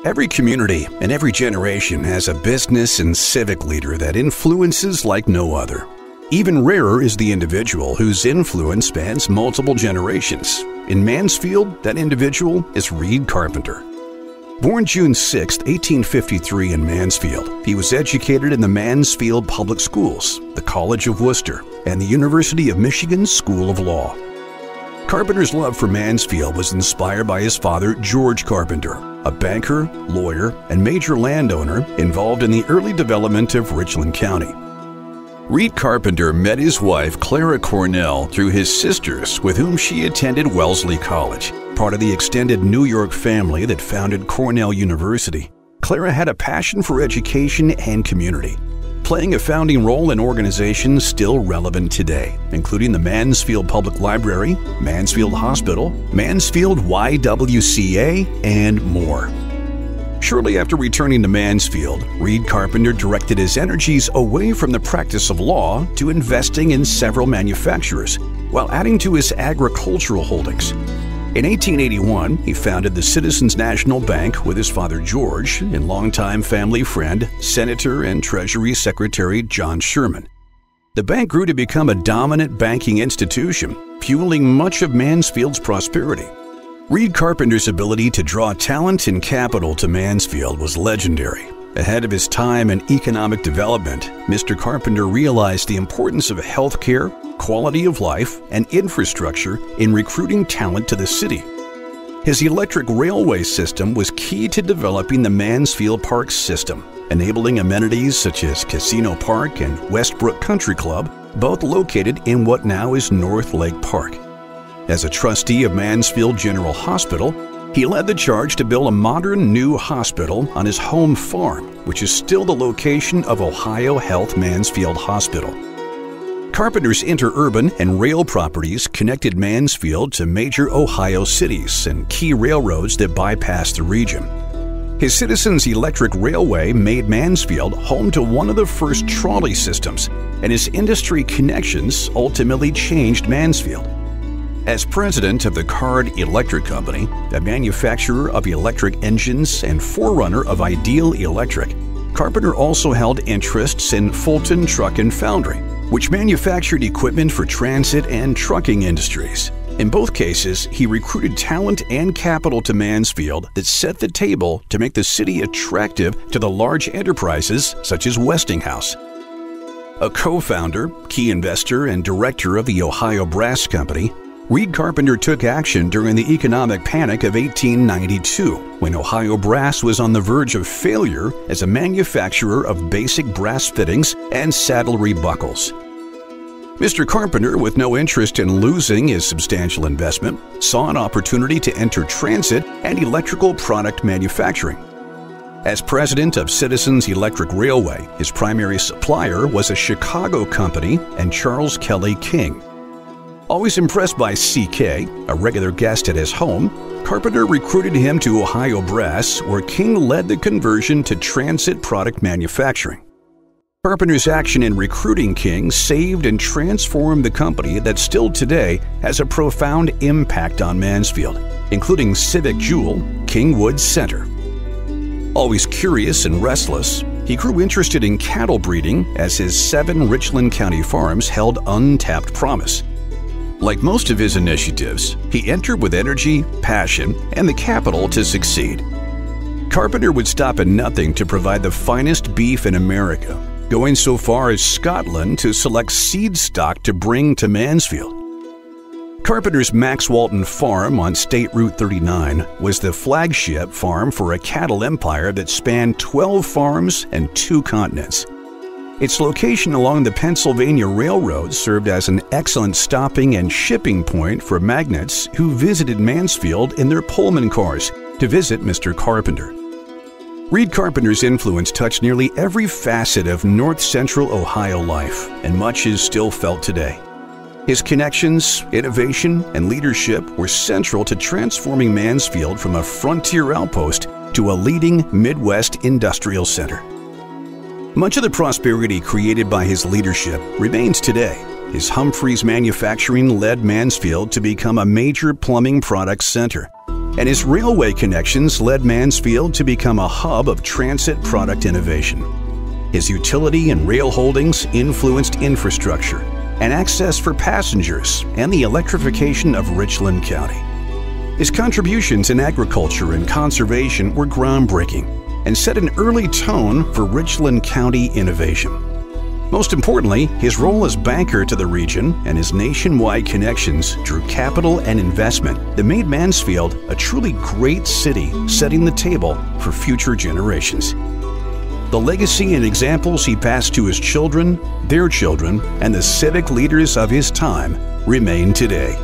Every community and every generation has a business and civic leader that influences like no other. Even rarer is the individual whose influence spans multiple generations. In Mansfield, that individual is Reid Carpenter. Born June 6, 1853 in Mansfield, he was educated in the Mansfield Public Schools, the College of Worcester, and the University of Michigan School of Law. Carpenter's love for Mansfield was inspired by his father, George Carpenter, a banker, lawyer, and major landowner involved in the early development of Richland County. Reid Carpenter met his wife, Clara Cornell, through his sisters, with whom she attended Wellesley College, part of the extended New York family that founded Cornell University. Clara had a passion for education and community, playing a founding role in organizations still relevant today, including the Mansfield Public Library, Mansfield Hospital, Mansfield YWCA, and more. Shortly after returning to Mansfield, Reid Carpenter directed his energies away from the practice of law to investing in several manufacturers, while adding to his agricultural holdings. In 1881, he founded the Citizens National Bank with his father George and longtime family friend, Senator and Treasury Secretary John Sherman. The bank grew to become a dominant banking institution, fueling much of Mansfield's prosperity. Reid Carpenter's ability to draw talent and capital to Mansfield was legendary. Ahead of his time in economic development, Mr. Carpenter realized the importance of healthcare, quality of life, and infrastructure in recruiting talent to the city. His electric railway system was key to developing the Mansfield Park system, enabling amenities such as Casino Park and Westbrook Country Club, both located in what now is North Lake Park. As a trustee of Mansfield General Hospital, he led the charge to build a modern new hospital on his home farm, which is still the location of Ohio Health Mansfield Hospital. Carpenter's interurban and rail properties connected Mansfield to major Ohio cities and key railroads that bypassed the region. His Citizens Electric Railway made Mansfield home to one of the first trolley systems, and his industry connections ultimately changed Mansfield. As president of the Card Electric Company, a manufacturer of electric engines and forerunner of Ideal Electric, Carpenter also held interests in Fulton Truck and Foundry, which manufactured equipment for transit and trucking industries. In both cases, he recruited talent and capital to Mansfield that set the table to make the city attractive to the large enterprises such as Westinghouse. A co-founder, key investor, and director of the Ohio Brass Company, Reid Carpenter took action during the economic panic of 1892, when Ohio Brass was on the verge of failure as a manufacturer of basic brass fittings and saddlery buckles. Mr. Carpenter, with no interest in losing his substantial investment, saw an opportunity to enter transit and electrical product manufacturing. As president of Citizens Electric Railway, his primary supplier was a Chicago company and Charles Kelly King. Always impressed by CK, a regular guest at his home, Carpenter recruited him to Ohio Brass, where King led the conversion to transit product manufacturing. Carpenter's action in recruiting King saved and transformed the company that still today has a profound impact on Mansfield, including civic jewel Kingwood Center. Always curious and restless, he grew interested in cattle breeding as his 7 Richland County farms held untapped promise. Like most of his initiatives, he entered with energy, passion, and the capital to succeed. Carpenter would stop at nothing to provide the finest beef in America, going so far as Scotland to select seed stock to bring to Mansfield. Carpenter's Max Walton Farm on State Route 39 was the flagship farm for a cattle empire that spanned 12 farms and 2 continents. Its location along the Pennsylvania Railroad served as an excellent stopping and shipping point for magnates who visited Mansfield in their Pullman cars to visit Mr. Carpenter. Reid Carpenter's influence touched nearly every facet of north-central Ohio life, and much is still felt today. His connections, innovation, and leadership were central to transforming Mansfield from a frontier outpost to a leading Midwest industrial center. Much of the prosperity created by his leadership remains today. His Humphreys Manufacturing led Mansfield to become a major plumbing products center. and his railway connections led Mansfield to become a hub of transit product innovation. His utility and rail holdings influenced infrastructure and access for passengers and the electrification of Richland County. His contributions in agriculture and conservation were groundbreaking and set an early tone for Richland County innovation. Most importantly, his role as banker to the region and his nationwide connections drew capital and investment that made Mansfield a truly great city, setting the table for future generations. The legacy and examples he passed to his children, their children, and the civic leaders of his time remain today.